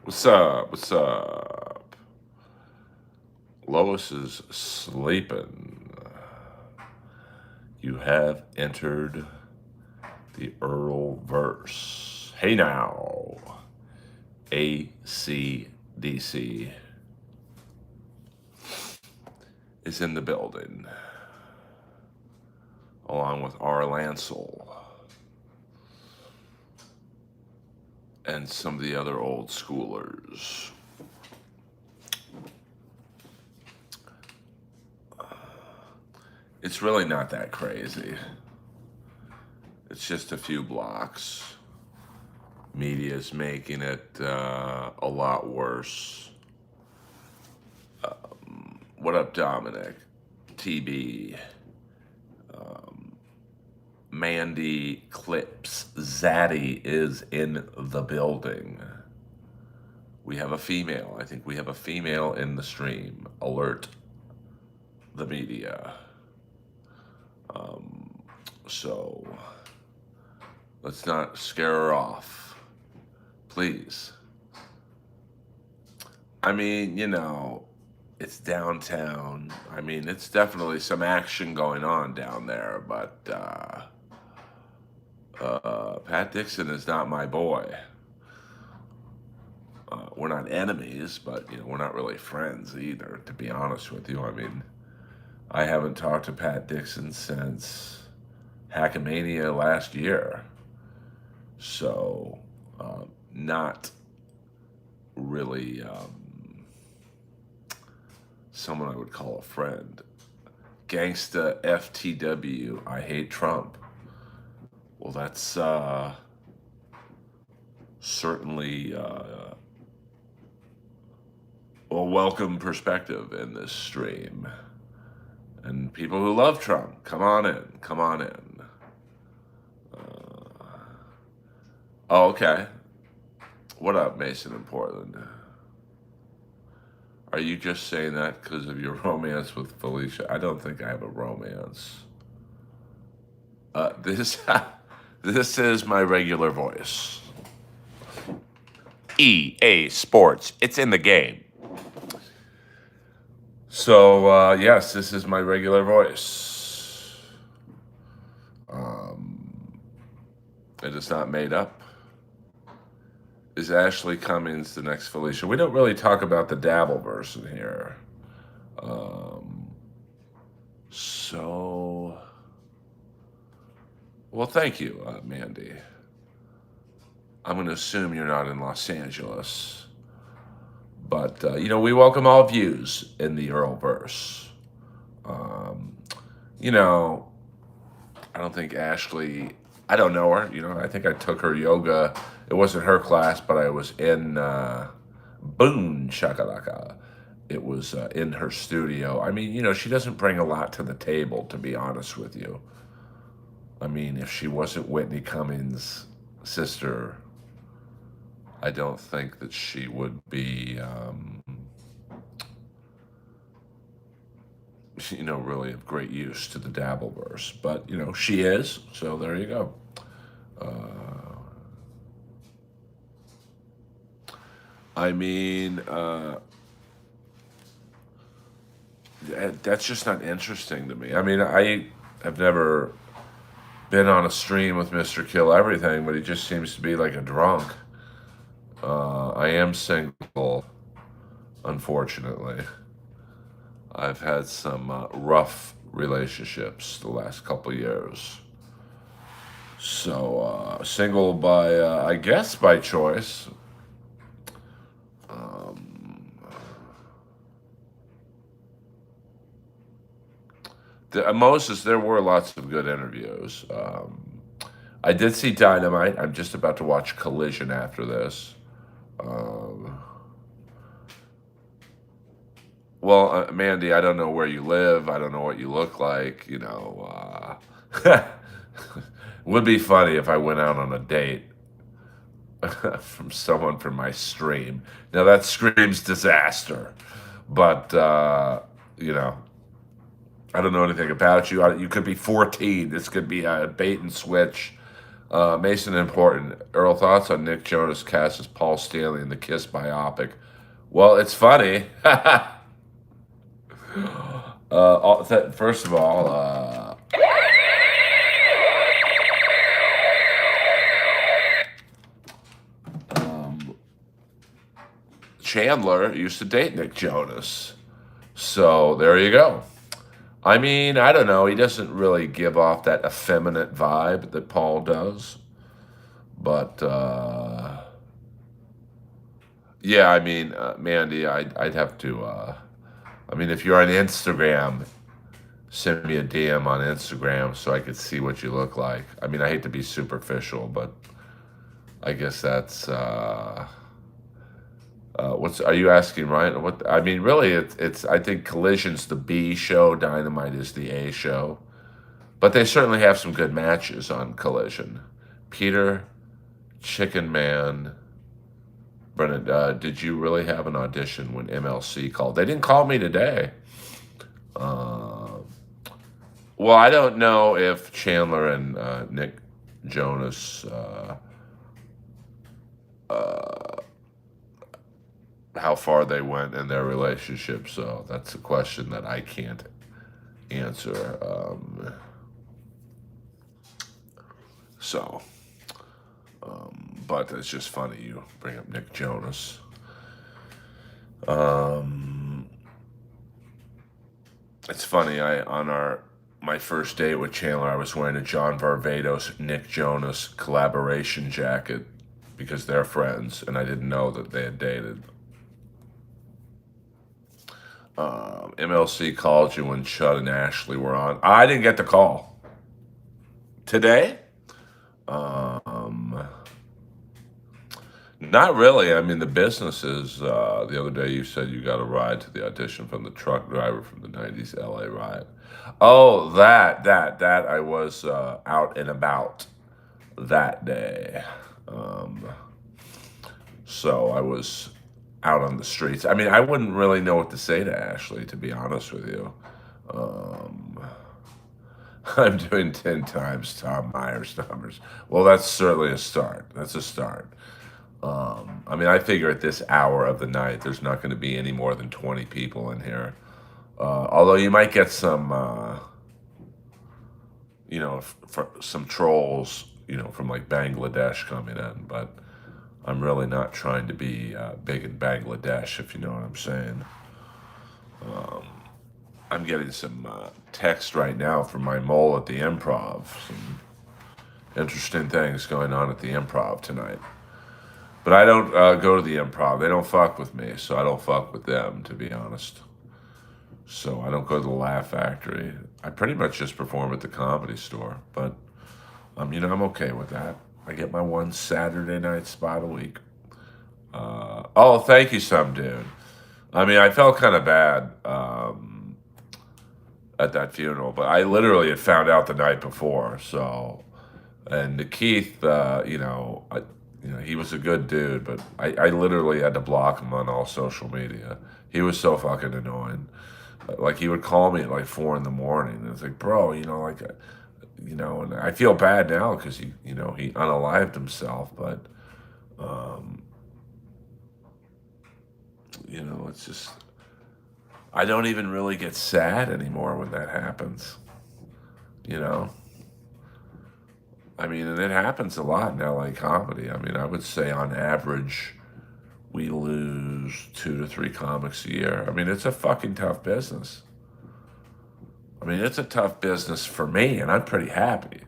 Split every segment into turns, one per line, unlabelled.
What's up? What's up? Lois is sleeping. You have entered the Earlverse. Hey now, ACDC is in the building, along with R. Lancel and some of the other old schoolers. It's really not that crazy. It's just a few blocks. Media's making it a lot worse. What up, Dominic? TB. Mandy Clips. Zaddy is in the building. We have a female. I think we have a female in the stream. Alert the media. So let's not scare her off. Please. I mean, it's downtown. I mean, it's definitely some action going on down there, but Pat Dixon is not my boy. We're not enemies, but we're not really friends either, to be honest with you. I mean, I haven't talked to Pat Dixon since Hackamania last year. So, not really someone I would call a friend. Gangsta FTW, I hate Trump. Well, that's certainly a welcome perspective in this stream. And people who love Trump, come on in, come on in. Oh, okay. What up, Mason in Portland? Are you just saying that because of your romance with Felicia? I don't think I have a romance. This this is my regular voice. EA Sports. It's in the game. So, yes, this is my regular voice. It is not made up. Is Ashley Cummings the next Felicia? We don't really talk about the Dabbleverse in here. Well, thank you, Mandy. I'm going to assume you're not in Los Angeles. But, we welcome all views in the Earlverse. I don't think Ashley, I don't know her. I think I took her yoga. It wasn't her class, but I was in Boon Shakalaka. It was in her studio. I mean, she doesn't bring a lot to the table, to be honest with you. I mean, if she wasn't Whitney Cummings' sister, I don't think that she would be, really of great use to the Dabbleverse. But, she is, so there you go. I mean, that's just not interesting to me. I mean, I have never been on a stream with Mr. Kill Everything, but he just seems to be like a drunk. I am single, unfortunately. I've had some rough relationships the last couple years. So, single by, I guess, by choice. Moses, there were lots of good interviews. I did see Dynamite. I'm just about to watch Collision after this. Well, Mandy, I don't know where you live. I don't know what you look like. Would be funny if I went out on a date from someone from my stream. Now that screams disaster, but I don't know anything about you. You could be 14. This could be a bait and switch. Mason Important. Earl, thoughts on Nick Jonas cast as Paul Stanley in the Kiss biopic? Well, it's funny. First of all, um, Chandler used to date Nick Jonas. So there you go. I mean, I don't know. He doesn't really give off that effeminate vibe that Paul does. But yeah, I mean, Mandy, I'd have to. I mean, if you're on Instagram, send me a DM on Instagram so I could see what you look like. I mean, I hate to be superficial, but I guess that's. What's are you asking, Ryan? What I mean, really, it's. I think Collision's the B show, Dynamite is the A show, but they certainly have some good matches on Collision. Peter, Chicken Man, Brennan, did you really have an audition when MLC called? They didn't call me today. Uh, well, I don't know if Chandler and Nick Jonas, uh, how far they went in their relationship. So that's a question that I can't answer. So, but it's just funny you bring up Nick Jonas. Um, it's funny. I on our my first date with Chandler, I was wearing a John Varvatos Nick Jonas collaboration jacket because they're friends, and I didn't know that they had dated. MLC called you when Chud and Ashley were on. I didn't get the call today. Um, Not really. I mean, the business is. The other day, you said you got a ride to the audition from the truck driver from the '90s LA riot. Oh, that I was out and about that day. Um, so I was out on the streets. I mean, I wouldn't really know what to say to Ashley, to be honest with you. Um, I'm doing 10 times Tom Myers numbers. Well, that's certainly a start. That's a start. I mean, I figure at this hour of the night, there's not going to be any more than 20 people in here. Although you might get some, some trolls, from like Bangladesh coming in. But I'm really not trying to be big in Bangladesh, if you know what I'm saying. Um, I'm getting some text right now from my mole at the Improv. Some interesting things going on at the Improv tonight. But I don't go to the Improv. They don't fuck with me, so I don't fuck with them, to be honest. So I don't go to the Laugh Factory. I pretty much just perform at the Comedy Store. But I'm okay with that. I get my one Saturday night spot a week. Oh, thank you, some dude. I mean, I felt kind of bad at that funeral, but I literally had found out the night before. So, and Keith, he was a good dude, but I literally had to block him on all social media. He was so fucking annoying. Like he would call me at like 4 in the morning, and it's like, bro, and I feel bad now because he unalived himself, but um, it's just I don't even really get sad anymore when that happens. You know, I mean, and it happens a lot in LA comedy. I mean, I would say on average we lose 2 to 3 comics a year. I mean, it's a fucking tough business. I mean, it's a tough business for me, and I'm pretty happy.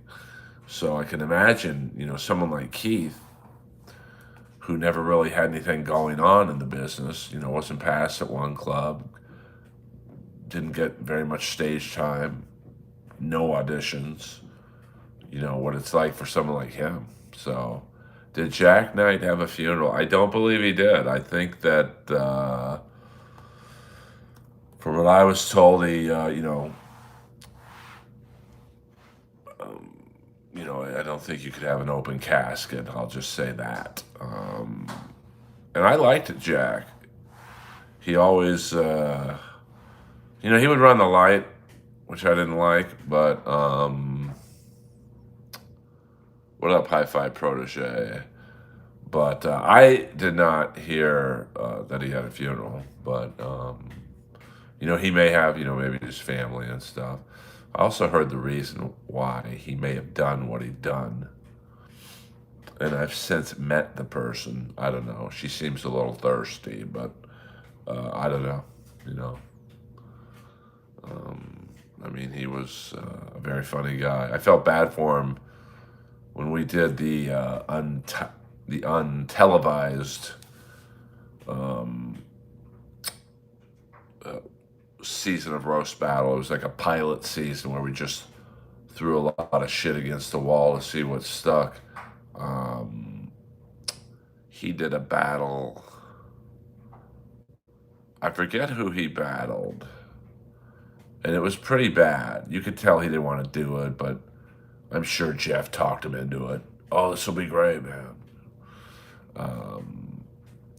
So I can imagine, someone like Keith, who never really had anything going on in the business, wasn't passed at one club, didn't get very much stage time, no auditions, what it's like for someone like him. So, did Jack Knight have a funeral? I don't believe he did. I think that, from what I was told, I don't think you could have an open casket. I'll just say that. And I liked Jack. He always, he would run the light, which I didn't like, but What up, Hi Fi Protege? But I did not hear that he had a funeral. But he may have, maybe his family and stuff. I also heard the reason why he may have done what he'd done, and I've since met the person. I don't know. She seems a little thirsty, but I don't know. You know, I mean, he was a very funny guy. I felt bad for him when we did the untelevised um, uh, season of Roast Battle. It was like a pilot season where we just threw a lot of shit against the wall to see what stuck. Um, he did a battle. I forget who he battled, and it was pretty bad. You could tell he didn't want to do it, but I'm sure Jeff talked him into it. Oh, this will be great, man. Um,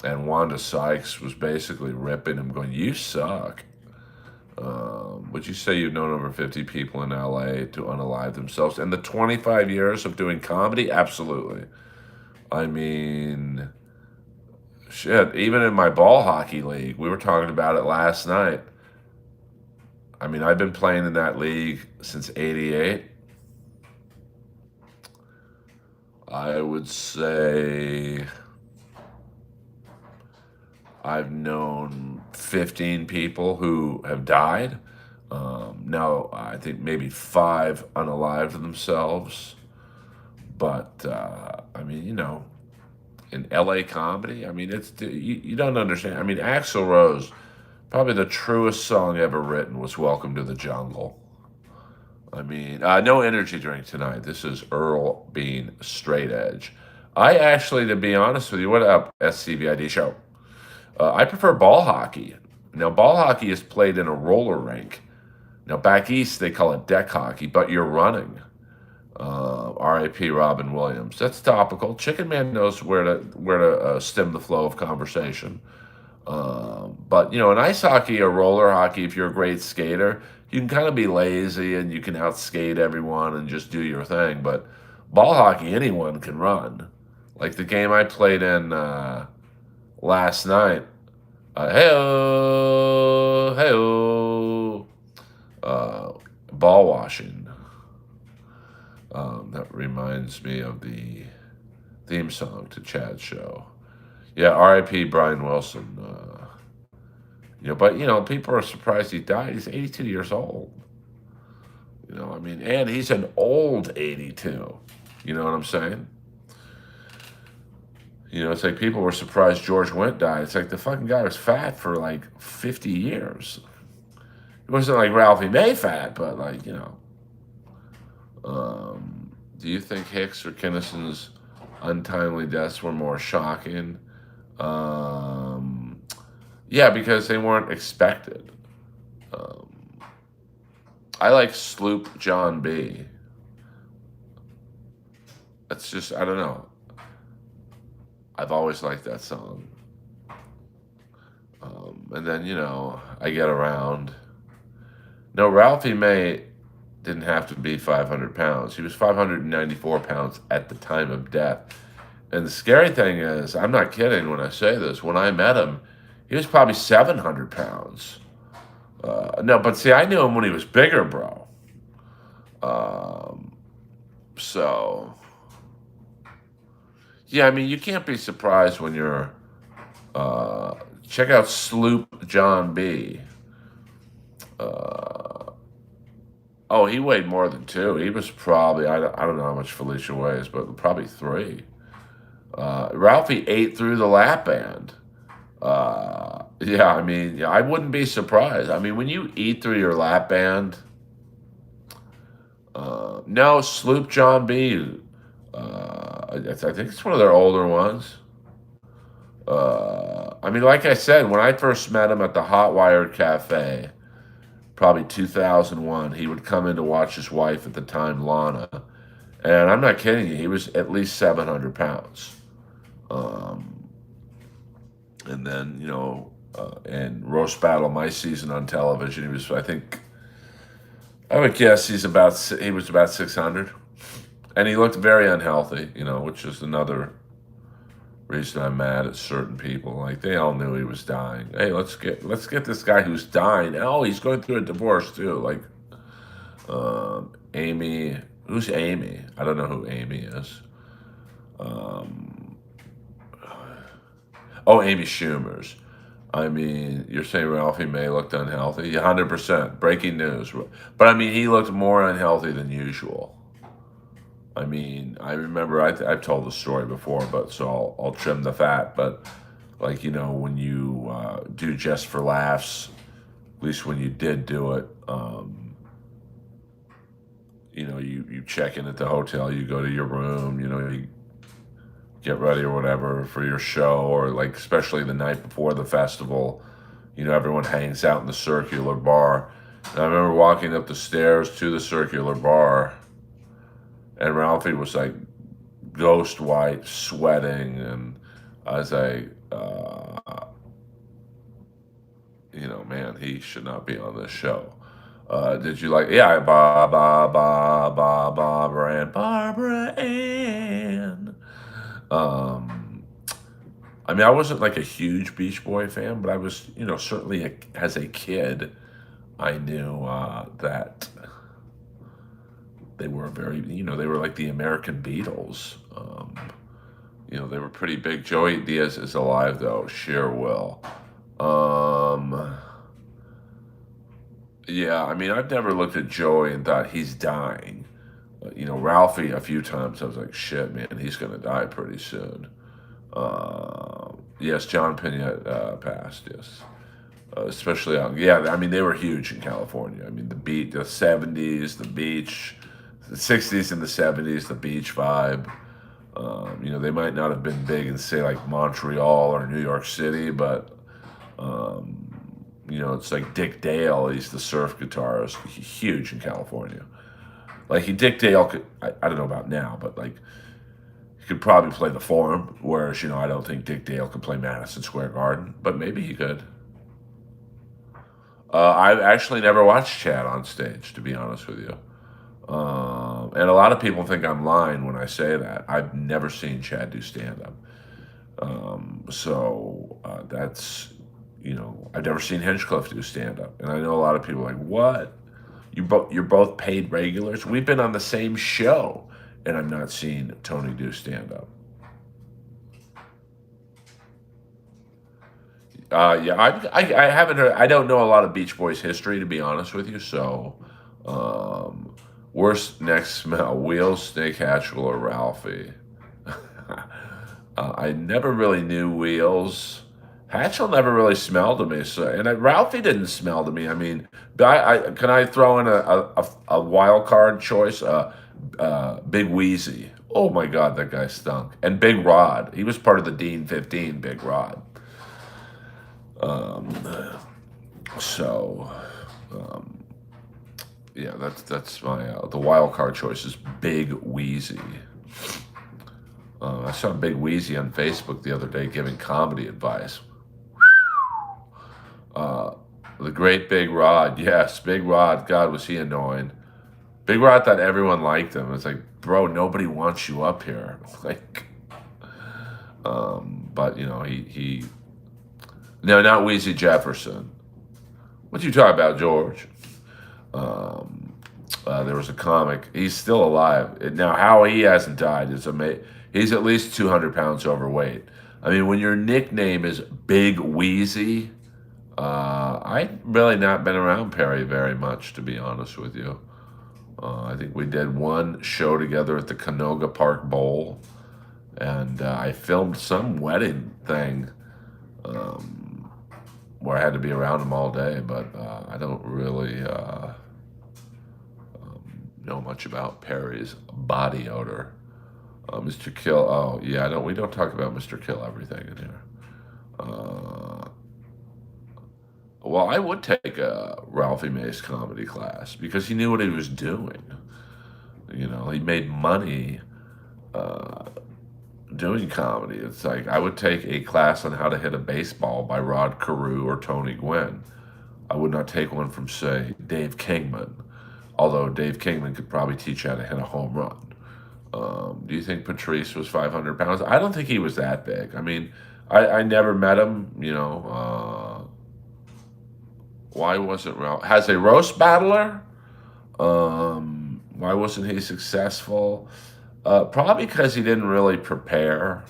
and Wanda Sykes was basically ripping him, going, "You suck." Would you say you've known over 50 people in LA to unalive themselves? In the 25 years of doing comedy? Absolutely. I mean, shit, even in my ball hockey league, we were talking about it last night. I mean, I've been playing in that league since '88. I would say I've known 15 people who have died. Now, I think maybe five unalived themselves. But, I mean, in LA comedy, I mean, you don't understand. I mean, Axl Rose, probably the truest song ever written was Welcome to the Jungle. I mean, no energy drink tonight. This is Earl being straight edge. I actually, to be honest with you, what up, SCVID show? I prefer ball hockey. Now, ball hockey is played in a roller rink. Now, back east, they call it deck hockey, but you're running. R.I.P. Robin Williams. That's topical. Chicken Man knows where to stem the flow of conversation. But in ice hockey or roller hockey, if you're a great skater, you can kind of be lazy and you can outskate everyone and just do your thing. But ball hockey, anyone can run. Like the game I played in last night. Hey, ball washing. That reminds me of the theme song to Chad's show. Yeah, R.I.P. Brian Wilson. But people are surprised he died. He's 82 years old. I mean, and he's an old 82. You know what I'm saying? It's like people were surprised George Wendt died. It's like the fucking guy was fat for like 50 years. It wasn't like Ralphie May fat, but like, do you think Hicks or Kinnison's untimely deaths were more shocking? Yeah, because they weren't expected. Um, I like Sloop John B. That's just, I don't know. I've always liked that song. And then, I get around. No, Ralphie May didn't have to be 500 pounds. He was 594 pounds at the time of death. And the scary thing is, I'm not kidding when I say this, when I met him, he was probably 700 pounds. No, but see, I knew him when he was bigger, bro. Um, so, yeah, I mean, you can't be surprised when you're. Check out Sloop John B. Uh, oh, he weighed more than two. He was probably, I don't know how much Felicia weighs, but probably three. Ralphie ate through the lap band. Yeah, I mean, yeah, I wouldn't be surprised. I mean, when you eat through your lap band, no, Sloop John B. I think it's one of their older ones. I mean, like I said, when I first met him at the Hot Wired Cafe, probably 2001, he would come in to watch his wife at the time, Lana. And I'm not kidding you, he was at least 700 pounds. Um, and then, in Roast Battle, my season on television, he was, I would guess he was about 600. And he looked very unhealthy, which is another reason I'm mad at certain people. Like they all knew he was dying. Hey, let's get this guy who's dying. Oh, he's going through a divorce too. Like Amy, who's Amy? I don't know who Amy is. Um, oh, Amy Schumer's. I mean, you're saying Ralphie May looked unhealthy? 100%. Breaking news. But I mean, he looked more unhealthy than usual. I mean, I remember I've told the story before, but so I'll trim the fat. But like when you do just for laughs, at least when you did do it, you check in at the hotel, you go to your room, you get ready or whatever for your show, or like especially the night before the festival, everyone hangs out in the circular bar. And I remember walking up the stairs to the circular bar, and Ralphie was like ghost white, sweating, and I was like, man, he should not be on this show. Did you like? Yeah, Barbara Ann. Um, I mean, I wasn't like a huge Beach Boy fan, but I was, certainly as a kid, I knew that they were they were like the American Beatles. They were pretty big. Joey Diaz is alive though. Sure will. Um, yeah, I mean, I've never looked at Joey and thought he's dying. Ralphie, a few times I was like, shit, man, he's going to die pretty soon. Yes, John Pena passed, yes. Especially yeah, I mean, they were huge in California. I mean, the 70s, the beach, the 60s and the 70s, the beach vibe. They might not have been big in, say, like Montreal or New York City, but it's like Dick Dale. He's the surf guitarist, huge in California. Like Dick Dale could, I don't know about now, but like he could probably play the Forum. Whereas I don't think Dick Dale could play Madison Square Garden, but maybe he could. I've actually never watched Chad on stage, to be honest with you. And a lot of people think I'm lying when I say that. I've never seen Chad do stand up. So that's, I've never seen Hinchcliffe do stand up. And I know a lot of people are like, what? You're both paid regulars? We've been on the same show, and I've not seen Tony do stand up. Yeah, I haven't heard. I don't know a lot of Beach Boys history, to be honest with you. So, um, worst next smell: Wheels, Snake Hatchell, or Ralphie. I never really knew Wheels. Hatchell never really smelled to me, so Ralphie didn't smell to me. I mean, can I throw in a wild card choice? Big Wheezy. Oh my God, that guy stunk. And Big Rod. He was part of the Dean 15. Big Rod. Um, so, um, yeah, that's my the wild card choice is Big Wheezy. I saw Big Wheezy on Facebook the other day giving comedy advice. Uh, the great Big Rod, yes, Big Rod. God, was he annoying. Big Rod thought everyone liked him. It's like, bro, nobody wants you up here. Like, but he no, not Wheezy Jefferson. What you talking about, George? Um, there was a comic. He's still alive now. How he hasn't died is amazing. He's at least 200 pounds overweight. I mean, when your nickname is Big Wheezy, I've really not been around Perry very much, to be honest with you. I think we did one show together at the Canoga Park Bowl, and I filmed some wedding thing where I had to be around him all day, but I don't really know much about Perry's body odor. Mr. Kill, oh yeah, we don't talk about Mr. Kill everything in here. Uh, well, I would take a Ralphie Mays comedy class because he knew what he was doing. He made money uh, doing comedy. It's like I would take a class on how to hit a baseball by Rod Carew or Tony Gwynn. I would not take one from, say, Dave Kingman, although Dave Kingman could probably teach you how to hit a home run. Do you think Patrice was 500 pounds? I don't think he was that big. I mean, I never met him. Why wasn't Ralph as a roast battler? Why wasn't he successful? Probably because he didn't really prepare.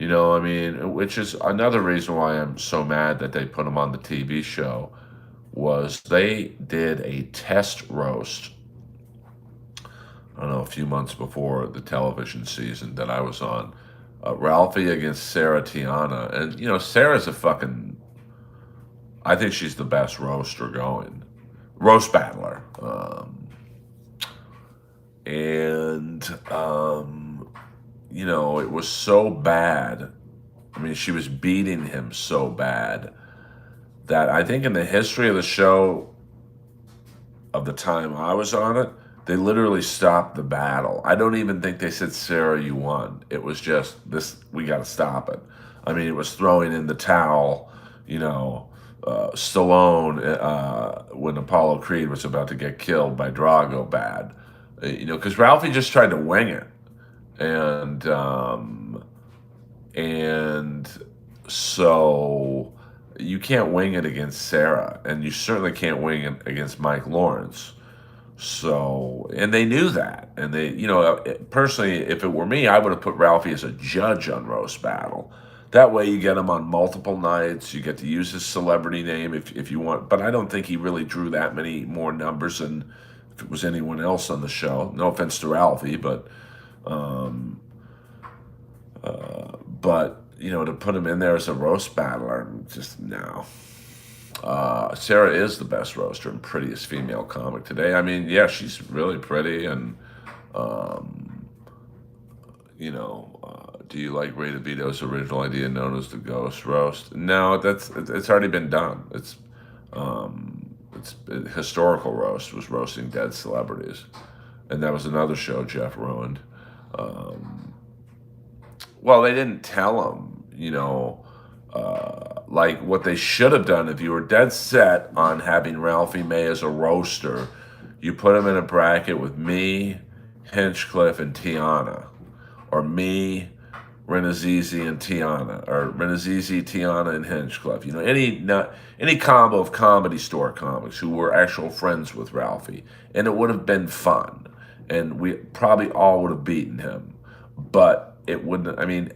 I mean, which is another reason why I'm so mad that they put him on the TV show. Was they did a test roast, I don't know, a few months before the television season that I was on. Ralphie against Sarah Tiana. And, Sarah's a fucking, I think she's the best roaster going. Roast battler. And it was so bad. I mean, she was beating him so bad that I think in the history of the show, of the time I was on it, they literally stopped the battle. I don't even think they said, Sarah, you won. It was just, this, we got to stop it. I mean, it was throwing in the towel, Stallone, when Apollo Creed was about to get killed by Drago bad. Because Ralphie just tried to wing it. And so you can't wing it against Sarah, and you certainly can't wing it against Mike Lawrence. So, and they knew that. And they, personally, if it were me, I would have put Ralphie as a judge on Roast Battle. That way you get him on multiple nights. You get to use his celebrity name if you want. But I don't think he really drew that many more numbers than if it was anyone else on the show. No offense to Ralphie, but to put him in there as a roast battler, just no. Sarah is the best roaster and prettiest female comic today. I mean, yeah, she's really pretty, and do you like Ray DeVito's original idea known as the Ghost Roast? No, it's already been done. It's historical roast was roasting dead celebrities, and that was another show Jeff ruined. Well, they didn't tell him, like what they should have done. If you were dead set on having Ralphie May as a roaster, you put him in a bracket with me, Hinchcliffe, and Tiana, or me, Renazizi, and Tiana, or Renazizi, Tiana, and Hinchcliffe. Any combo of Comedy Store comics who were actual friends with Ralphie, and it would have been fun, and we probably all would have beaten him, but it wouldn't. I mean,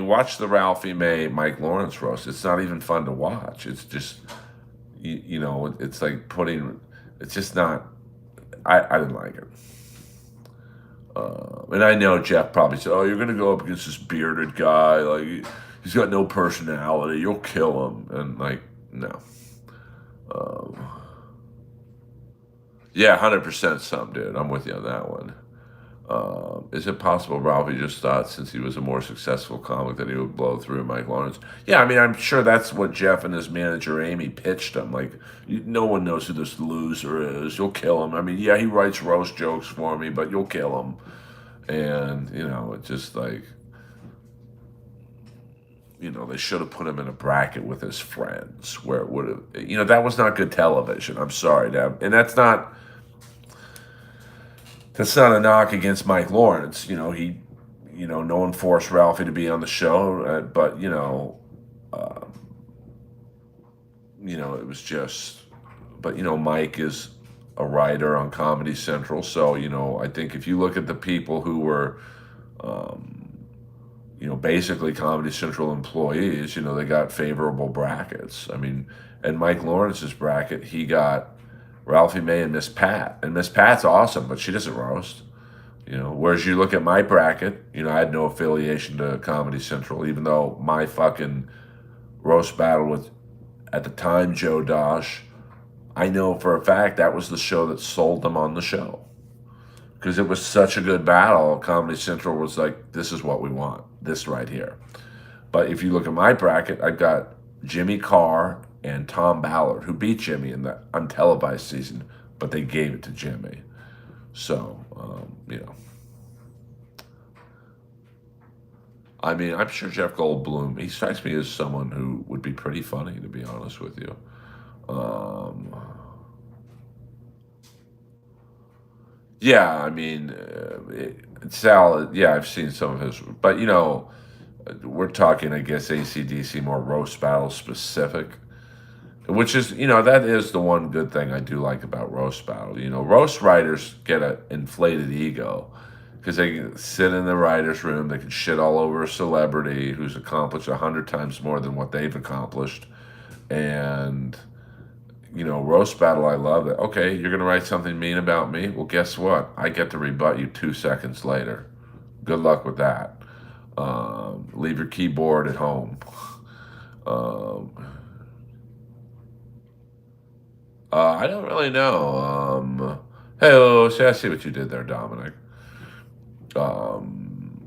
watch the Ralphie May Mike Lawrence roast. It's not even fun to watch. It's just, it's like putting. It's just not. I didn't like it. And I know Jeff probably said, "Oh, you're going to go up against this bearded guy. Like he's got no personality. You'll kill him." And like, no. Yeah, 100% some dude. I'm with you on that one. Is it possible Ralphie just thought since he was a more successful comic that he would blow through Mike Lawrence? Yeah, I mean, I'm sure that's what Jeff and his manager Amy pitched him. Like, no one knows who this loser is. You'll kill him. I mean, yeah, he writes roast jokes for me, but you'll kill him. And, it's just like, they should have put him in a bracket with his friends where it would have, that was not good television. I'm sorry, Deb. And that's not a knock against Mike Lawrence. He, no one forced Ralphie to be on the show, but it was just. But Mike is a writer on Comedy Central, so I think if you look at the people who were, basically Comedy Central employees, they got favorable brackets. I mean, and Mike Lawrence's bracket, he got Ralphie May and Miss Pat. And Miss Pat's awesome, but she doesn't roast. Whereas you look at my bracket, I had no affiliation to Comedy Central, even though my fucking roast battle with, at the time, Joe Dosh, I know for a fact that was the show that sold them on the show. Because it was such a good battle, Comedy Central was like, this is what we want, this right here. But if you look at my bracket, I've got Jimmy Carr and Tom Ballard, who beat Jimmy in the untelevised season, but they gave it to Jimmy. So, I mean, I'm sure Jeff Goldblum, he strikes me as someone who would be pretty funny, to be honest with you. Yeah, I mean, Sal. Yeah, I've seen some of his, but we're talking, I guess, ACDC more roast battle specific, which is, that is the one good thing I do like about roast battle. Roast writers get an inflated ego because they can sit in the writers' room, they can shit all over a celebrity who's accomplished 100 times more than what they've accomplished, and roast battle, I love it. Okay, you're gonna write something mean about me. Well, guess what? I get to rebut you 2 seconds later. Good luck with that. Leave your keyboard at home. Um, I don't really know. Hey, oh, see, I see what you did there, Dominic. Um,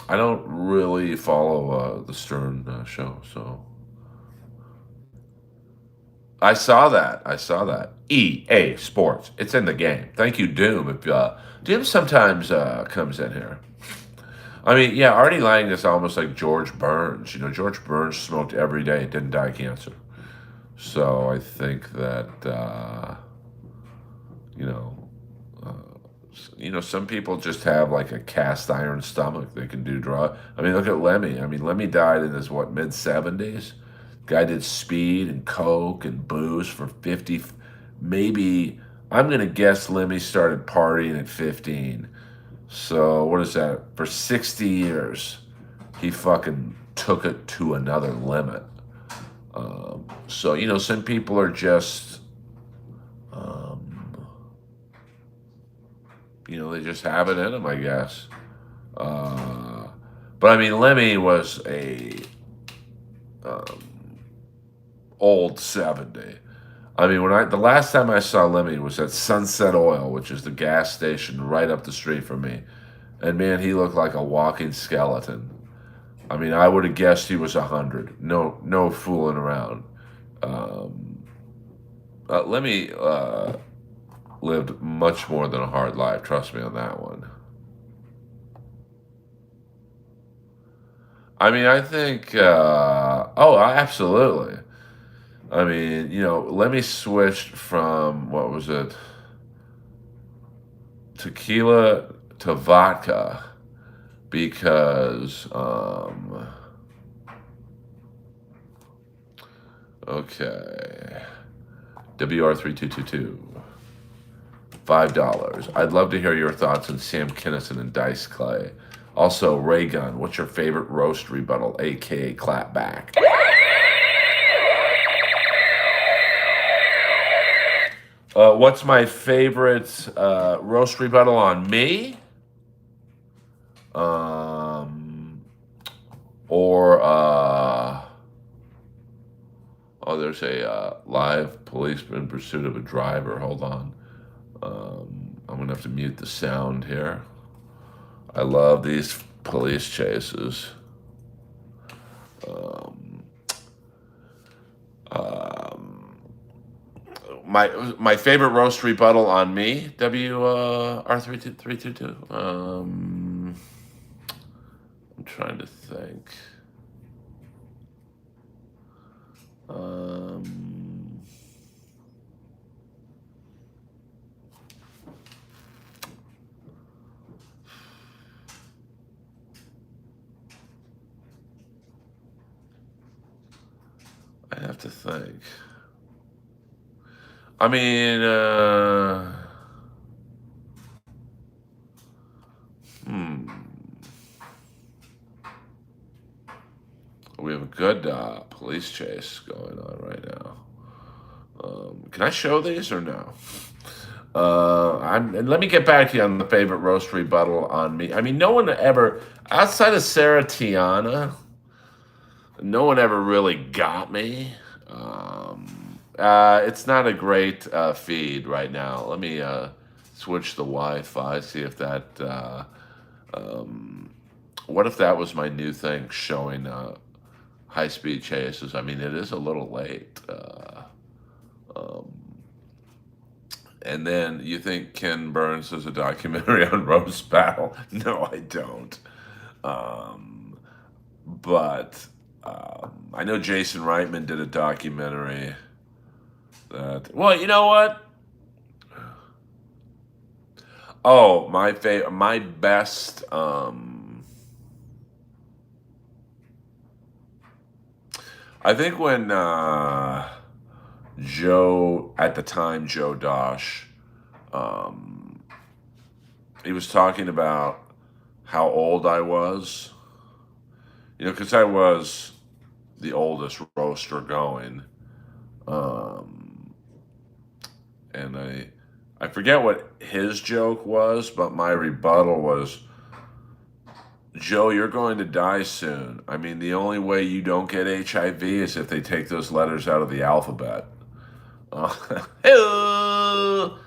I don't really follow the Stern show, so I saw that. I saw that. EA Sports. It's in the game. Thank you, Doom. If Doom sometimes comes in here. I mean, yeah, Artie Lang is almost like George Burns. George Burns smoked every day, didn't die of cancer. So I think that you know, some people just have like a cast iron stomach. They can do drug. I mean, look at Lemmy. I mean, Lemmy died in his mid 70s. Guy did speed and coke and booze for 50, maybe. I'm gonna guess Lemmy started partying at 15. So what is that? For 60 years, he fucking took it to another limit. So some people are just, um, they just have it in them, I guess. Uh, but I mean, Lemmy was a um, old 70. I mean, the last time I saw Lemmy was at Sunset Oil, which is the gas station right up the street from me, and man, he looked like a walking skeleton. I mean, I would have guessed he was 100. No, no fooling around. Um, Lemmy lived much more than a hard life. Trust me on that one. I mean, I think. Oh, absolutely. I mean, Lemmy switched from what was it, tequila to vodka because okay, WR3222, $5. I'd love to hear your thoughts on Sam Kinison and Dice Clay. Also, Ray Gun, what's your favorite roast rebuttal, aka clapback? What's my favorite roast rebuttal on me? Um, or there's a live policeman pursuit of a driver. Hold on. I'm gonna have to mute the sound here. I love these police chases. Um, um, my favorite roast rebuttal on me, WR322. I'm trying to think. Um, I have to think. I mean, hmm. We have a good police chase going on right now. Can I show these or no? And let me get back to you on the favorite roast rebuttal on me. I mean, no one ever, outside of Sarah Tiana, no one ever really got me. It's not a great feed right now. Let me switch the Wi-Fi, see if that. Um, what if that was my new thing, showing high-speed chases? I mean, it is a little late. Um, and then you think Ken Burns does a documentary on roast battle? No, I don't. Um, but I know Jason Reitman did a documentary. Well, you know what? Oh, my best. I think when Joe, at the time, Joe Dosh, um, he was talking about how old I was. Because I was the oldest roaster going. Um, and I forget what his joke was, but my rebuttal was, Joe, you're going to die soon. I mean, the only way you don't get HIV is if they take those letters out of the alphabet. Hello,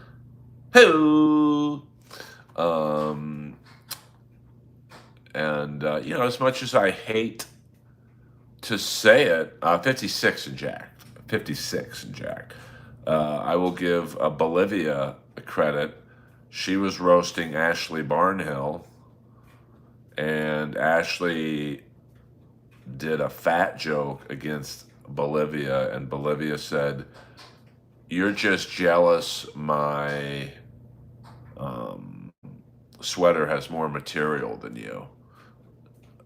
hello. Um, and as much as I hate to say it, 56 and Jack, 56 and Jack. I will give Bolivia a credit. She was roasting Ashley Barnhill, and Ashley did a fat joke against Bolivia, and Bolivia said, "You're just jealous my um, sweater has more material than you."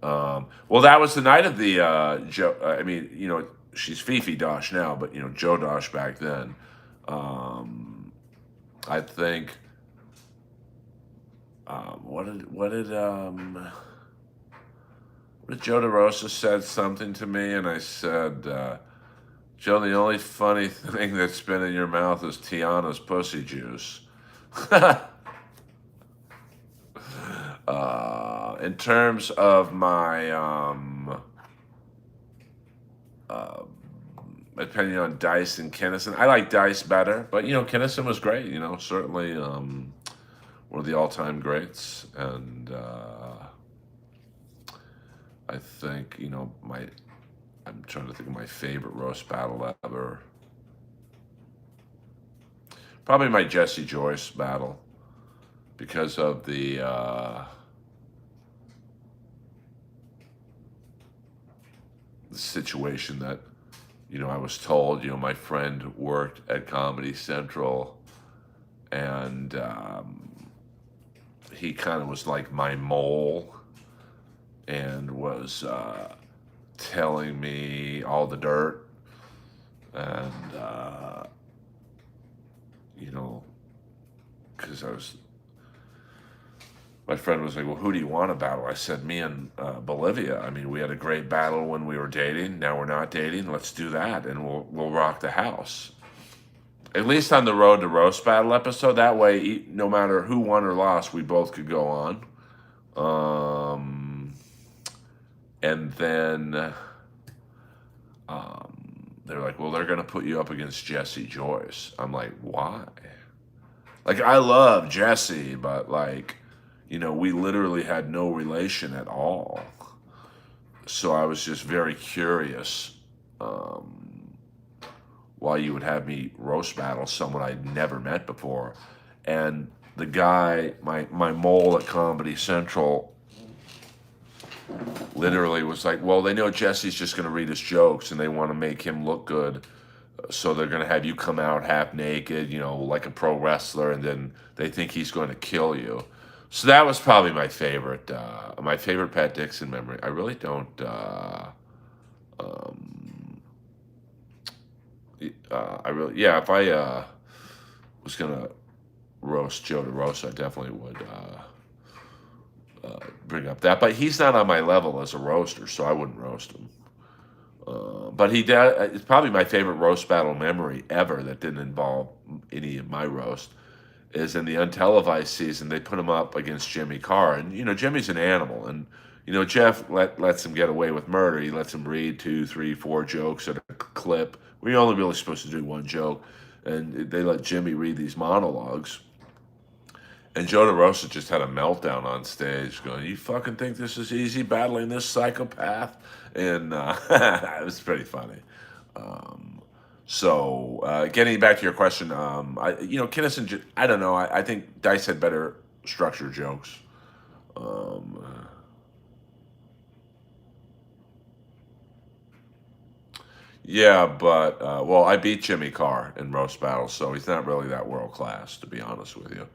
Well, that was the night of the Joe. I mean, she's Fifi Dosh now, but Joe Dosh back then. Um, I think. What did Joe DeRosa said something to me, and I said, Joe, the only funny thing that's been in your mouth is Tiana's pussy juice. In terms of my uh, opinion on Dice and Kinnison, I like Dice better, but Kinnison was great. Certainly one of the all-time greats, and I think my. I'm trying to think of my favorite roast battle ever. Probably my Jesse Joyce battle because of the situation that I was told. My friend worked at Comedy Central, and he kind of was like my mole, and was telling me all the dirt, and because my friend was like, well, who do you want to battle? I said, me and Bolivia. I mean, we had a great battle when we were dating. Now we're not dating. Let's do that, and we'll rock the house. At least on the Road to Roast Battle episode. That way, no matter who won or lost, we both could go on. And then they're like, well, they're going to put you up against Jesse Joyce. I'm like, why? Like, I love Jesse, but we literally had no relation at all. So I was just very curious why you would have me roast battle someone I'd never met before. And the guy, my mole at Comedy Central, literally was like, well, they know Jesse's just going to read his jokes and they want to make him look good. So they're going to have you come out half naked, like a pro wrestler, and then they think he's going to kill you. So that was probably my favorite Pat Dixon memory. I really don't. Yeah. If I was gonna roast Joe DeRosa, I definitely would bring up that. But he's not on my level as a roaster, so I wouldn't roast him. But it's probably my favorite roast battle memory ever that didn't involve any of my roast. Is in the untelevised season, they put him up against Jimmy Carr. And, Jimmy's an animal. And, Jeff lets him get away with murder. He lets him read 2, 3, 4 jokes at a clip. We're only really supposed to do one joke. And they let Jimmy read these monologues. And Joe DeRosa just had a meltdown on stage going, you fucking think this is easy, battling this psychopath? And it was pretty funny. So getting back to your question, Kinnison, I don't know. I think Dice had better structured jokes. Yeah, but well, I beat Jimmy Carr in roast battles, so he's not really that world class, to be honest with you.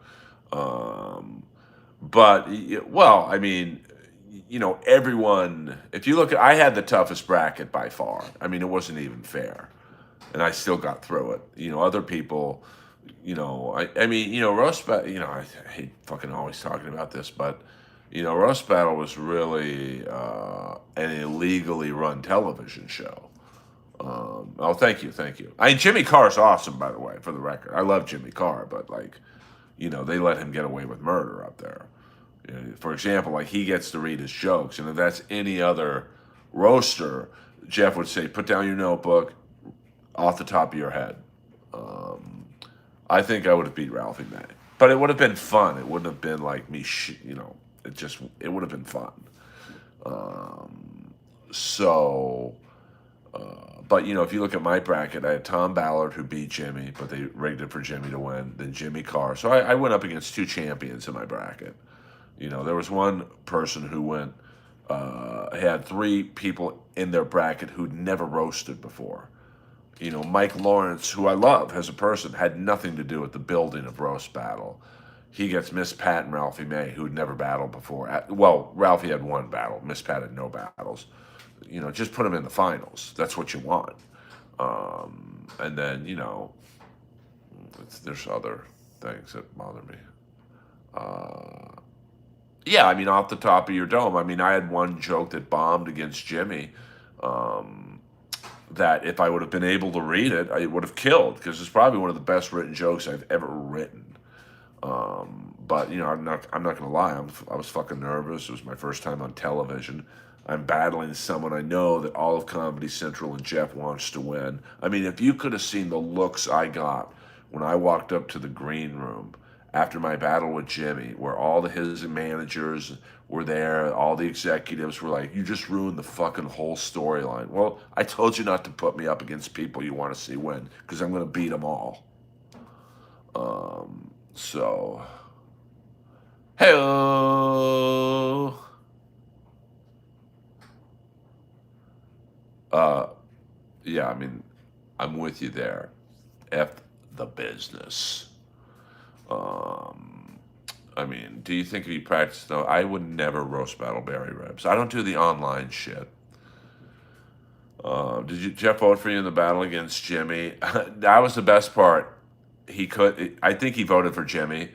Um, but well, I mean, everyone. If you look at, I had the toughest bracket by far. I mean, it wasn't even fair, and I still got through it. Other people. I mean, roast battle. I hate fucking always talking about this, but roast battle was really an illegally run television show. Oh, thank you, thank you. I mean, Jimmy Carr's awesome, by the way, for the record. I love Jimmy Carr, but like, they let him get away with murder up there. For example, like he gets to read his jokes, and if that's any other roaster, Jeff would say, "Put down your notebook, off the top of your head." I think I would have beat Ralphie May, but it would have been fun. It wouldn't have been like me, it would have been fun. So, but if you look at my bracket, I had Tom Ballard who beat Jimmy, but they rigged it for Jimmy to win. Then Jimmy Carr. So I went up against two champions in my bracket. There was one person who had three people in their bracket who'd never roasted before. Mike Lawrence, who I love as a person, had nothing to do with the building of Roast Battle. He gets Miss Pat and Ralphie May, who'd never battled before. Well, Ralphie had one battle. Miss Pat had no battles. Just put them in the finals. That's what you want. And then, there's other things that bother me. Yeah, I mean, off the top of your dome. I mean, I had one joke that bombed against Jimmy. That if I would have been able to read it, I would have killed, because it's probably one of the best written jokes I've ever written. But I'm not gonna lie. I was fucking nervous. It was my first time on television. I'm battling someone I know that all of Comedy Central and Jeff wants to win. I mean, if you could have seen the looks I got when I walked up to the green room after my battle with Jimmy, where all his managers were there, all the executives were like, "You just ruined the fucking whole storyline." Well, I told you not to put me up against people you want to see win, because I'm going to beat them all. So, hey, yeah, I mean, I'm with you there. F the business. I mean, do you think if you practice? No, I would never roast battle Barry Rebs. I don't do the online shit. Did Jeff vote for you in the battle against Jimmy? That was the best part. I think he voted for Jimmy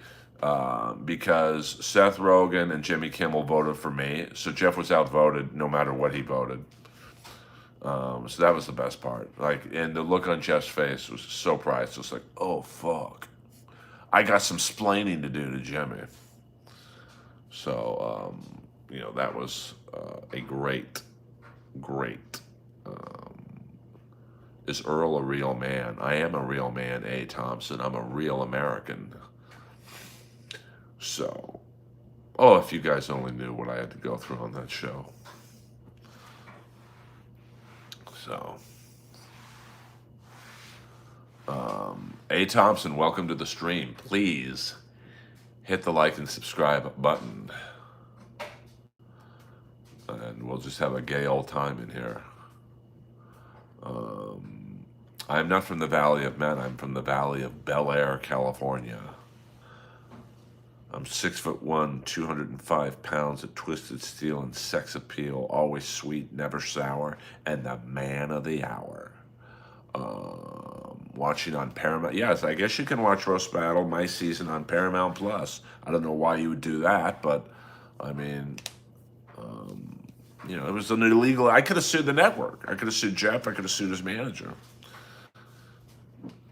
because Seth Rogen and Jimmy Kimmel voted for me. So Jeff was outvoted no matter what he voted. So that was the best part. Like, and the look on Jeff's face was so priceless. Like, oh fuck, I got some splaining to do to Jimmy. So that was a great. Is Earl a real man? I am a real man, A. Thompson. I'm a real American. So, if you guys only knew what I had to go through on that show. So, A. Thompson, welcome to the stream. Please hit the like and subscribe button. And we'll just have a gay old time in here. I'm not from the Valley of Men. I'm from the Valley of Bel Air, California. I'm 6'1", 205 pounds of twisted steel and sex appeal, always sweet, never sour, and the man of the hour. Watching on Paramount. Yes, I guess you can watch Roast Battle, my season, on Paramount Plus. I don't know why you would do that, but I mean, it was an illegal. I could have sued the network. I could have sued Jeff. I could have sued his manager.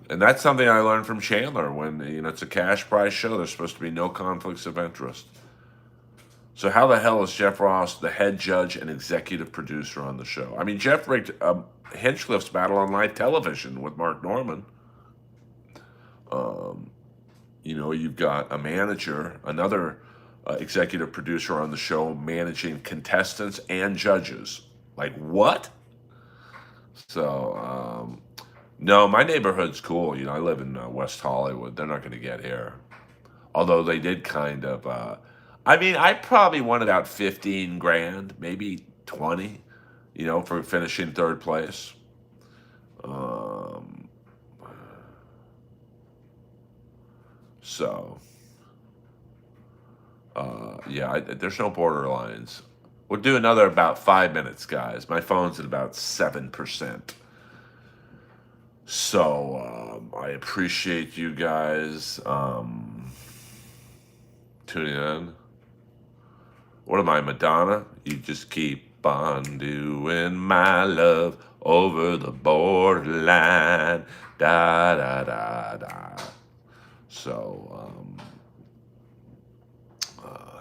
And that's something I learned from Chandler. When it's a cash prize show, there's supposed to be no conflicts of interest. So how the hell is Jeff Ross the head judge and executive producer on the show? I mean, Jeff rigged Hinchcliffe's battle on live television with Mark Norman. You've got a manager, another executive producer on the show, managing contestants and judges. Like, what? So, no, my neighborhood's cool. I live in West Hollywood. They're not going to get here. Although they did kind of, I probably wanted out 15 grand, maybe 20, for finishing third place. So, Yeah, there's no borderlines. We'll do another about 5 minutes, guys. My phone's at about 7%. So I appreciate you guys tuning in. What am I, Madonna? You just keep on doing my love over the borderline. Da da da da. So,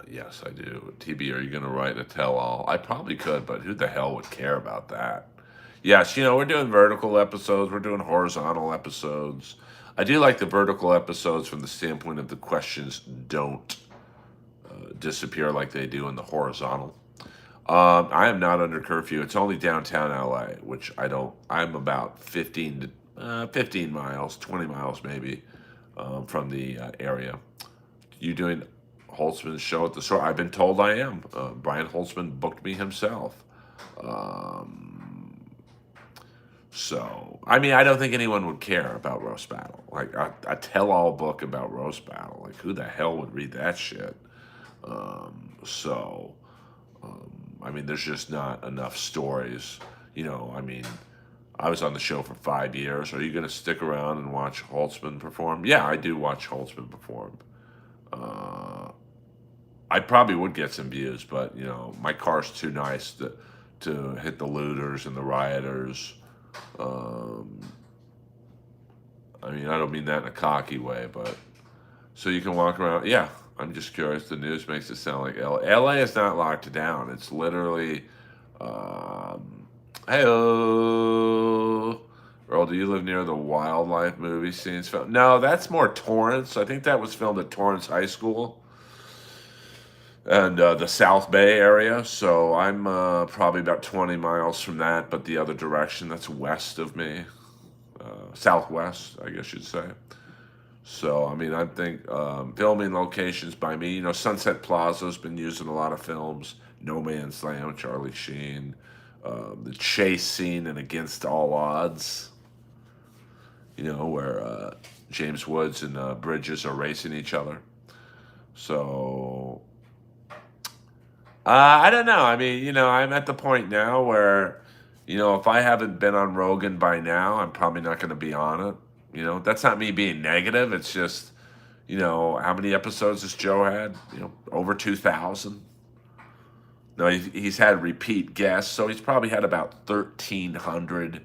yes, I do. TB, are you going to write a tell all? I probably could, but who the hell would care about that? Yes, we're doing vertical episodes, we're doing horizontal episodes. I do like the vertical episodes from the standpoint of the questions don't disappear like they do in the horizontal. I am not under curfew. It's only downtown LA, which I don't. I'm about 15 miles, 20 miles maybe from the area. You doing Holtzman's show at the store? I've been told I am. Brian Holtzman booked me himself. Um, so, I mean, I don't think anyone would care about Roast Battle. Like, a tell all book about Roast Battle. Like, who the hell would read that shit? So, I mean, there's just not enough stories. I mean, I was on the show for 5 years. Are you going to stick around and watch Holtzman perform? Yeah, I do watch Holtzman perform. Uh, I probably would get some views, but my car's too nice to hit the looters and the rioters. Um, I mean, I don't mean that in a cocky way, but so you can walk around. Yeah, I'm just curious. The news makes it sound like LA. LA is not locked down. It's literally, hey, Earl, do you live near the wildlife movie scenes? No, that's more Torrance. I think that was filmed at Torrance High School and the South Bay area. So I'm probably about 20 miles from that, but the other direction, that's west of me, southwest, I guess you'd say. So, I mean, I think filming locations by me, Sunset Plaza's been used in a lot of films. No Man's Land, Charlie Sheen, the chase scene in Against All Odds, where James Woods and Bridges are racing each other. So, I don't know. I mean, I'm at the point now where, if I haven't been on Rogan by now, I'm probably not going to be on it. That's not me being negative. It's just, how many episodes has Joe had? Over 2,000. No, he's had repeat guests, so he's probably had about 1,300,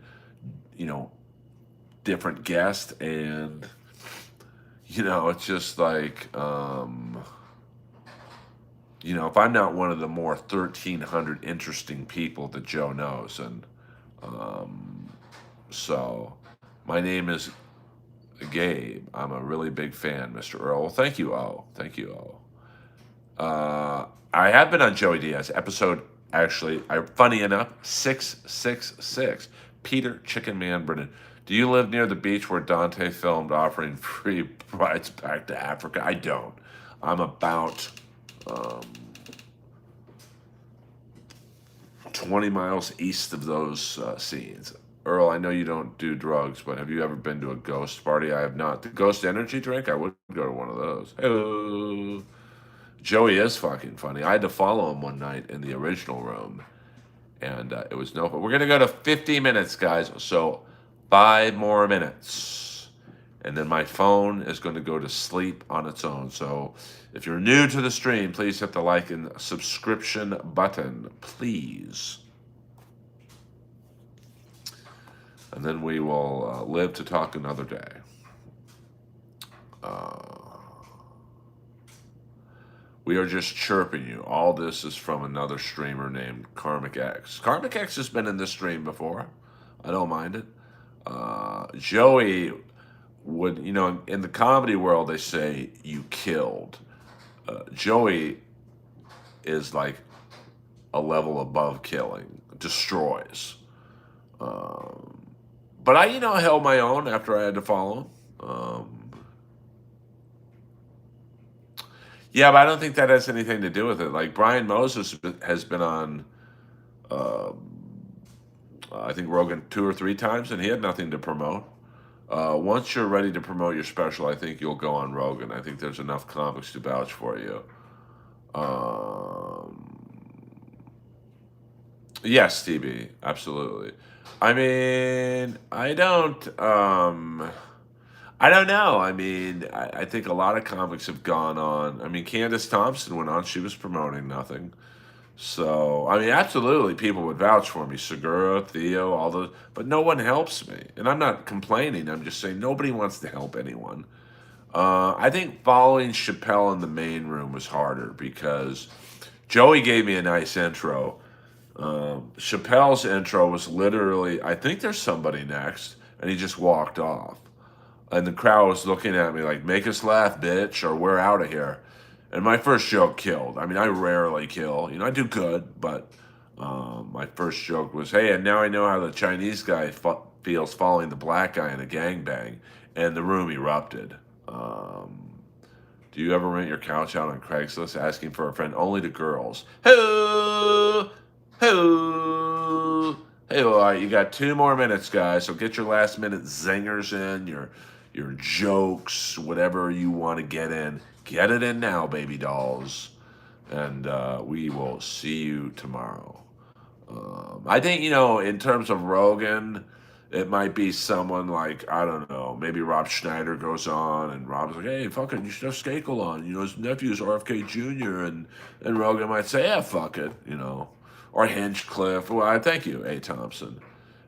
you know, different guests, and it's just like, if I'm not one of the more 1,300 interesting people that Joe knows, and so my name is Gabe. I'm a really big fan, Mr. Earl. Well, thank you, O. Thank you, O. I have been on Joey Diaz episode. Actually, funny enough, 666. Peter Chicken Man Brennan. Do you live near the beach where Dante filmed offering free rides back to Africa? I don't. I'm about um, 20 miles east of those scenes. Earl, I know you don't do drugs, but have you ever been to a ghost party? I have not. The ghost energy drink? I would go to one of those. Hello. Joey is fucking funny. I had to follow him one night in the original room, and it was no fun. We're going to go to 50 minutes, guys, so 5 more minutes. And then my phone is going to go to sleep on its own. So if you're new to the stream, please hit the like and subscription button, please. And then we will live to talk another day. We are just chirping you. All this is from another streamer named Karmic X. Karmic X has been in this stream before. I don't mind it. Joey would, in the comedy world, they say you killed. Joey is like a level above killing, destroys. But I, held my own after I had to follow him. Yeah, but I don't think that has anything to do with it. Like Brian Moses has been on, I think Rogan 2 or 3 times, and he had nothing to promote. Once you're ready to promote your special, I think you'll go on Rogan. I think there's enough comics to vouch for you. Yes, TB, absolutely. I mean, I don't know. I mean, I think a lot of comics have gone on. I mean, Candace Thompson went on; she was promoting nothing. So, I mean, absolutely, people would vouch for me. Segura, Theo, all those, but no one helps me. And I'm not complaining. I'm just saying nobody wants to help anyone. I think following Chappelle in the main room was harder because Joey gave me a nice intro. Chappelle's intro was literally, I think there's somebody next, and he just walked off. And the crowd was looking at me like, make us laugh, bitch, or we're out of here. And my first joke killed. I mean, I rarely kill. You know, I do good, but my first joke was, hey, and now I know how the Chinese guy feels following the black guy in a gangbang. And the room erupted. Um, do you ever rent your couch out on Craigslist asking for a friend only to girls? Who? Who? Hey, all right, you got 2 more minutes, guys. So get your last minute zingers in, your jokes, whatever you want to get in. Get it in now, baby dolls. And we will see you tomorrow. I think, in terms of Rogan, it might be someone like, I don't know, maybe Rob Schneider goes on and Rob's like, hey, fucking, you should have Skakel on. His nephew's RFK Jr. And Rogan might say, yeah, fuck it, Or Hinchcliffe. Well, I thank you, A. Thompson.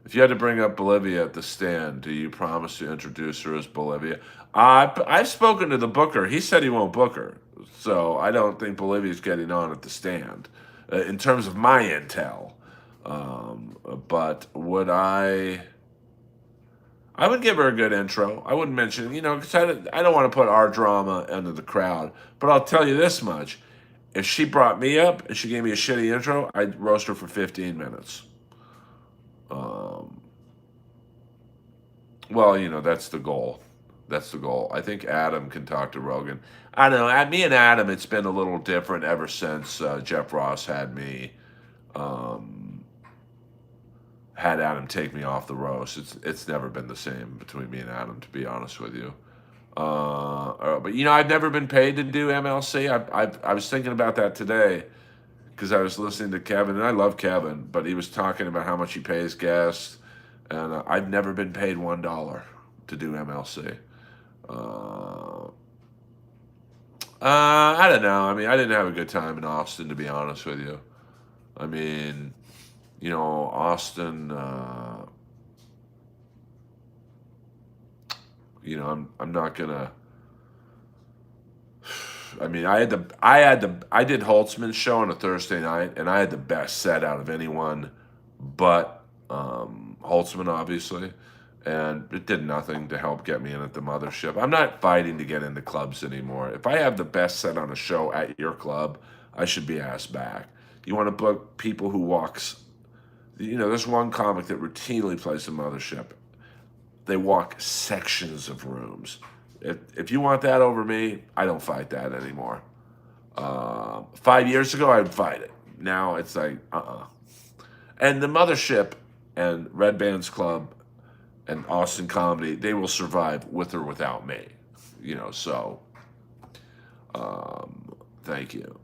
If you had to bring up Bolivia at the stand, do you promise to introduce her as Bolivia? I've spoken to the booker. He said he won't book her. So I don't think Bolivia's getting on at the stand in terms of my intel. But I would give her a good intro. I wouldn't mention, because I don't want to put our drama into the crowd. But I'll tell you this much. If she brought me up and she gave me a shitty intro, I'd roast her for 15 minutes. Um, well, that's the goal. That's the goal. I think Adam can talk to Rogan. I don't know. At me and Adam, it's been a little different ever since Jeff Ross um, had Adam take me off the roast. It's never been the same between me and Adam, to be honest with you. But I've never been paid to do MLC. I was thinking about that today because I was listening to Kevin, and I love Kevin, but he was talking about how much he pays guests, and I've never been paid $1 to do MLC. I don't know. I mean, I didn't have a good time in Austin, to be honest with you. I mean, Austin. I'm not gonna. I mean, I did Holtzman's show on a Thursday night, and I had the best set out of anyone, but Holtzman, obviously, and it did nothing to help get me in at the mothership. I'm not fighting to get into clubs anymore. If I have the best set on a show at your club, I should be asked back. You want to book people who walks. There's one comic that routinely plays the mothership. They walk sections of rooms. If you want that over me, I don't fight that anymore. 5 years ago, I would fight it. Now it's like, And the Mothership and Red Bands Club and Austin Comedy, they will survive with or without me. So thank you.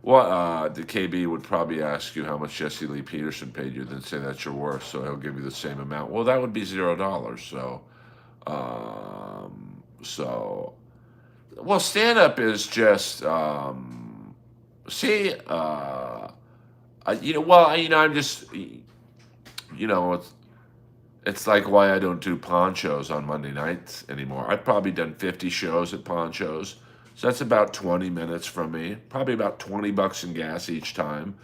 Well, the KB would probably ask you how much Jesse Lee Peterson paid you, then say that's your worth, so he'll give you the same amount. Well, that would be $0. Well, stand up is just, see, I'm just, it's like why I don't do pawn shows on Monday nights anymore. I've probably done 50 shows at pawn shows. So that's about 20 minutes from me. Probably about $20 in gas each time.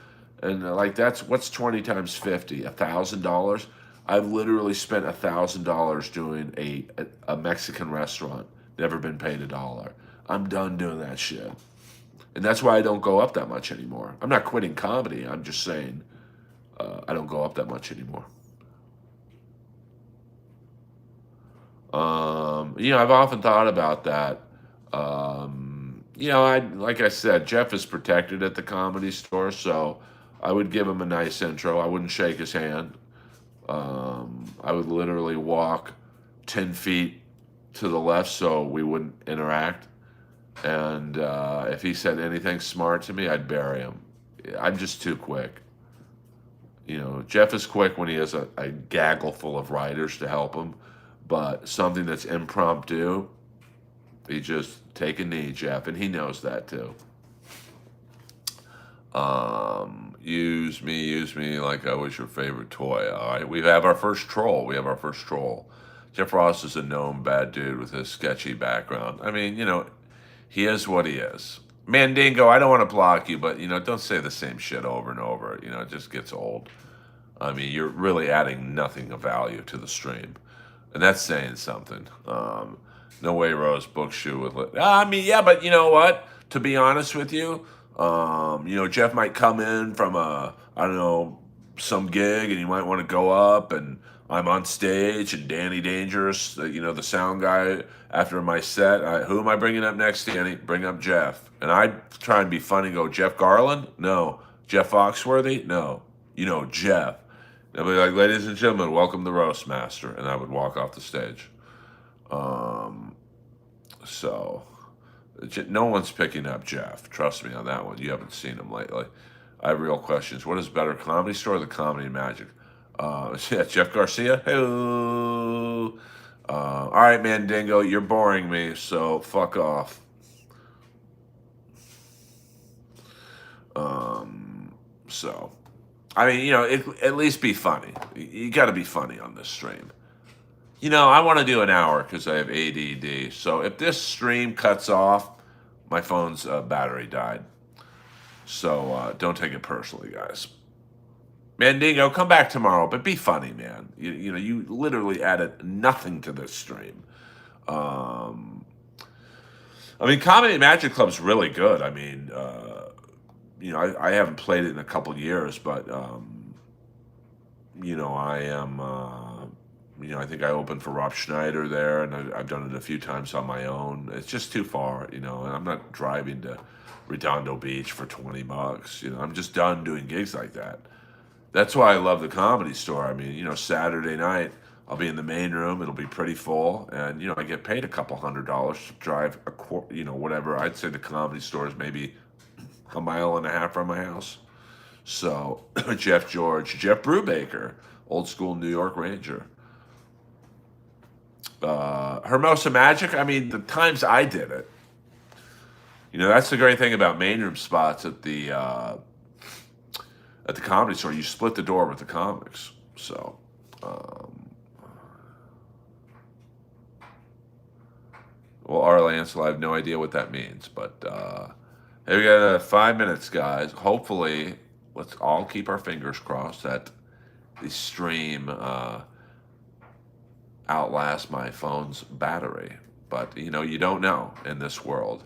And what's 20 times 50? $1,000. I've literally spent $1,000 doing a Mexican restaurant. Never been paid $1. I'm done doing that shit. And that's why I don't go up that much anymore. I'm not quitting comedy. I'm just saying I don't go up that much anymore. I've often thought about that. Like I said, Jeff is protected at the Comedy Store, so I would give him a nice intro. I wouldn't shake his hand. I would literally walk 10 feet to the left so we wouldn't interact. And if he said anything smart to me, I'd bury him. I'm just too quick. Jeff is quick when he has a gaggle full of writers to help him, but something that's impromptu, he just take a knee, Jeff, and he knows that too. Use me like I was your favorite toy. All right, we have our first troll. Jeff Ross is a known bad dude with his sketchy background. I mean, he is what he is. Mandingo, I don't want to block you, but don't say the same shit over and over. It just gets old. I mean, you're really adding nothing of value to the stream, and that's saying something. No way Rose books you with. I mean, yeah, but you know what? To be honest with you, Jeff might come in from I don't know, some gig, and you might want to go up, and I'm on stage, and Danny Dangerous, the sound guy. After my set, who am I bringing up next, Danny? Bring up Jeff, and I try and be funny. Go, Jeff Garland? No. Jeff Foxworthy? No. Jeff. I'd be like, ladies and gentlemen, welcome the Roast Master, and I would walk off the stage. So, no one's picking up Jeff. Trust me on that one. You haven't seen him lately. I have real questions. What is better, Comedy Store or the Comedy Magic? Yeah, Jeff Garcia. Hello. All right, Mandingo, you're boring me, so fuck off. So, I mean, at least be funny. You got to be funny on this stream. I want to do an hour because I have ADD. So if this stream cuts off, my phone's battery died. So don't take it personally, guys. Mandingo, come back tomorrow, but be funny, man. You literally added nothing to this stream. I mean, Comedy Magic Club's really good. I mean, I haven't played it in a couple years, but I am. I think I opened for Rob Schneider there, and I've done it a few times on my own. It's just too far, and I'm not driving to Redondo Beach for $20. I'm just done doing gigs like that. That's why I love the Comedy Store. I mean, Saturday night I'll be in the main room. It'll be pretty full, and I get paid a couple $100 to drive whatever. I'd say the Comedy Store is maybe a mile and a half from my house. So Jeff Brubaker, old school New York Ranger. Hermosa Magic, I mean, the times I did it, that's the great thing about main room spots at the Comedy Store. You split the door with the comics. So, well, Arla Ansel, I have no idea what that means, but hey, we got 5 minutes, guys. Hopefully, let's all keep our fingers crossed that the stream outlast my phone's battery. But you don't know in this world.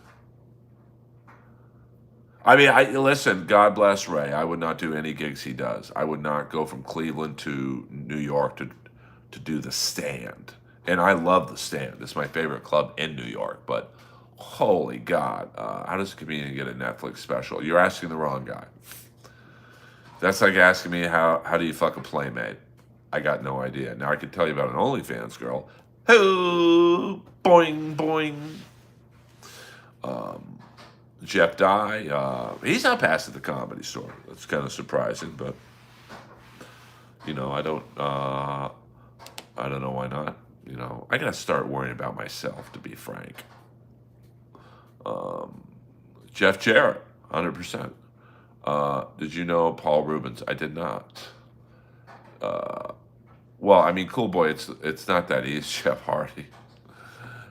I mean, listen, God bless Ray. I would not do any gigs he does. I would not go from Cleveland to New York to do the Stand. And I love the Stand. It's my favorite club in New York. But holy God, how does a comedian get a Netflix special? You're asking the wrong guy. That's like asking me how do you fuck a playmate? I got no idea. Now I can tell you about an OnlyFans girl. Hoo, boing, boing. Jeff Dye, he's not past at the Comedy Store. That's kind of surprising, but I don't know why not. I gotta start worrying about myself, to be frank. Jeff Jarrett, 100%. Did you know Paul Rubens? I did not. Well, I mean, cool boy, it's not that easy. Jeff Hardy.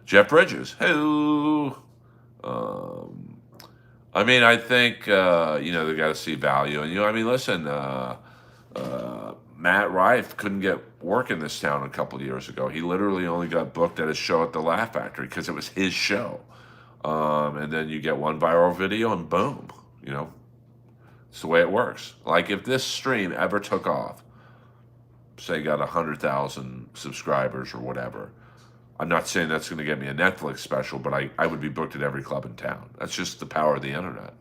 Jeff Bridges. Hello. I mean, I think, they got to see value. And, I mean, listen, Matt Rife couldn't get work in this town a couple of years ago. He literally only got booked at a show at the Laugh Factory because it was his show. And then you get one viral video and boom, it's the way it works. Like if this stream ever took off, say got 100,000 subscribers or whatever, I'm not saying that's going to get me a Netflix special, but I would be booked at every club in town. That's just the power of the internet.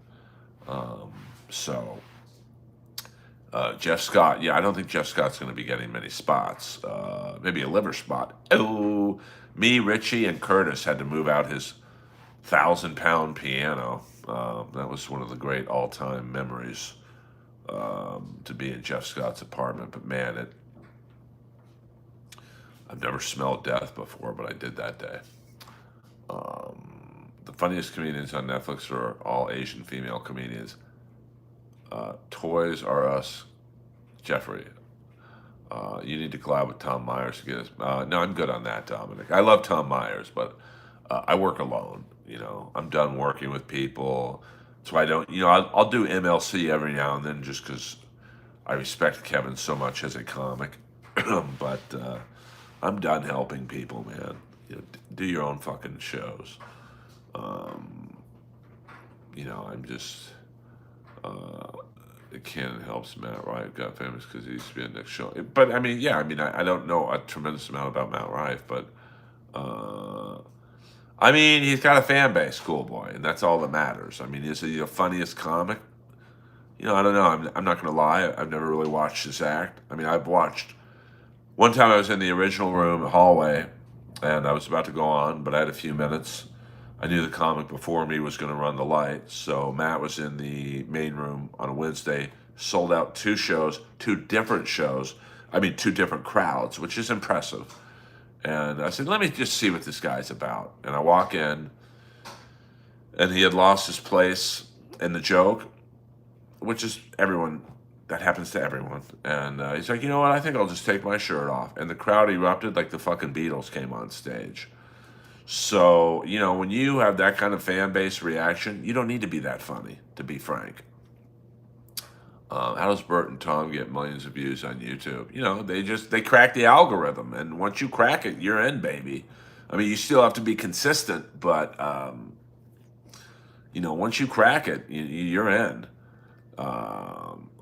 Jeff Scott, I don't think Jeff Scott's going to be getting many spots. Maybe a liver spot. Oh, me, Richie, and Curtis had to move out his 1,000-pound piano. That was one of the great all-time memories, to be in Jeff Scott's apartment. But man, I've never smelled death before, but I did that day. The funniest comedians on Netflix are all Asian female comedians. Toys R Us, Jeffrey. You need to collab with Tom Myers to get us. No, I'm good on that, Dominic. I love Tom Myers, but I work alone. I'm done working with people. So I don't, I'll do MLC every now and then just because I respect Kevin so much as a comic. But I'm done helping people, man. Do your own fucking shows. I'm just. Cannon helps Matt Rife got famous because he used to be in next show. But I mean, yeah, I don't know a tremendous amount about Matt Rife, but he's got a fan base, Schoolboy, and that's all that matters. Is he the funniest comic? I don't know. I'm not going to lie. I've never really watched his act. I've watched. One time I was in the original room, hallway, and I was about to go on, but I had a few minutes. I knew the comic before me was going to run the light, so Matt was in the main room on a Wednesday, sold out 2 shows, 2 different shows. 2 different crowds, which is impressive. And I said, let me just see what this guy's about. And I walk in, and he had lost his place in the joke, which is that happens to everyone. And he's like, you know what, I think I'll just take my shirt off. And the crowd erupted like the fucking Beatles came on stage. So, when you have that kind of fan base reaction, you don't need to be that funny, to be frank. How does Bert and Tom get millions of views on YouTube? They crack the algorithm, and once you crack it, you're in, baby. You still have to be consistent, but once you crack it, you're in.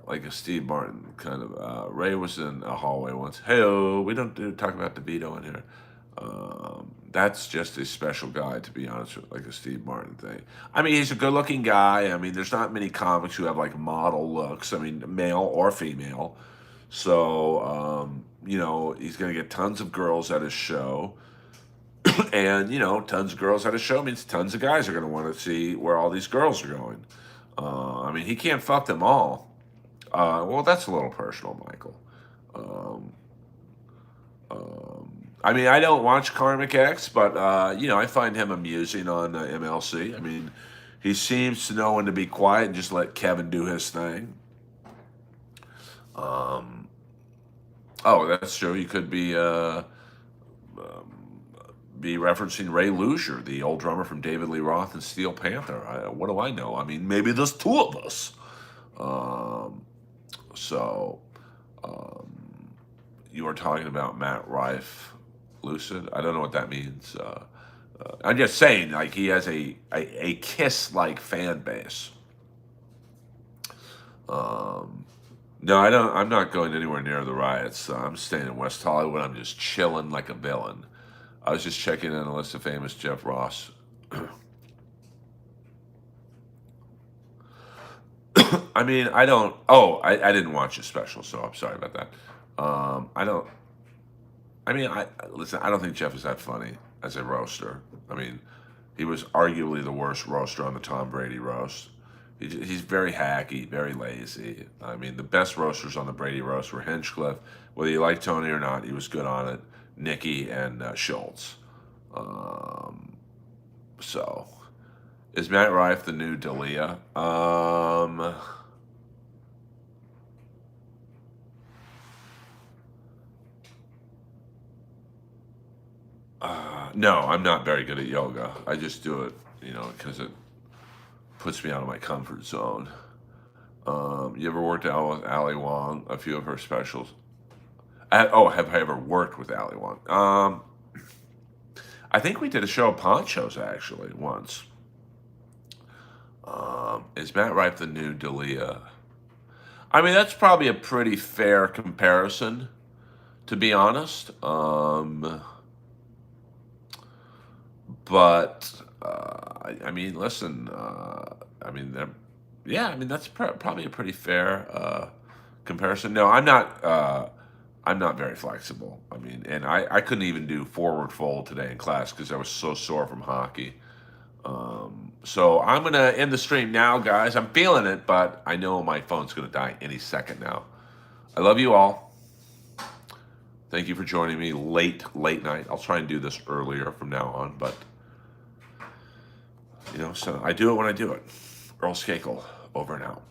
Like a Steve Martin kind of. Ray was in a hallway once. Hey, we don't talk about DeVito in here. That's just a special guy, to be honest with, like a Steve Martin thing. He's a good-looking guy. There's not many comics who have like model looks. Male or female. So, he's gonna get tons of girls at his show, and tons of girls at his show means tons of guys are gonna want to see where all these girls are going. He can't fuck them all. Well, that's a little personal, Michael. I don't watch Karmic X, but I find him amusing on MLC. He seems to know when to be quiet and just let Kevin do his thing. That's true. He could be referencing Ray Luzier, the old drummer from David Lee Roth and Steel Panther. What do I know? Maybe there's 2 of us. You were talking about Matt Rife. Lucid. I don't know what that means. I'm just saying, like, he has a Kiss-like fan base. No, I don't. I'm not going anywhere near the riots. I'm staying in West Hollywood. I'm just chilling like a villain. I was just checking in a list of famous Jeff Ross. I don't. Oh, I didn't watch his special, so I'm sorry about that. I don't. Listen. I don't think Jeff is that funny as a roaster. He was arguably the worst roaster on the Tom Brady roast. He's very hacky, very lazy. The best roasters on the Brady roast were Hinchcliffe. Whether you like Tony or not, he was good on it. Nicky and Schultz. So, is Matt Rife the new D'Elia? No, I'm not very good at yoga. I just do it, because it puts me out of my comfort zone. You ever worked out with Ali Wong? A few of her specials. Have I ever worked with Ali Wong? I think we did a show of Ponchos actually once. Is Matt Rife the new D'Elia? That's probably a pretty fair comparison, to be honest. But listen. That's probably a pretty fair comparison. No, I'm not. I'm not very flexible. And I couldn't even do forward fold today in class because I was so sore from hockey. So I'm going to end the stream now, guys. I'm feeling it, but I know my phone's going to die any second now. I love you all. Thank you for joining me late night. I'll try and do this earlier from now on, but, so I do it when I do it. Earl Skakel, over and out.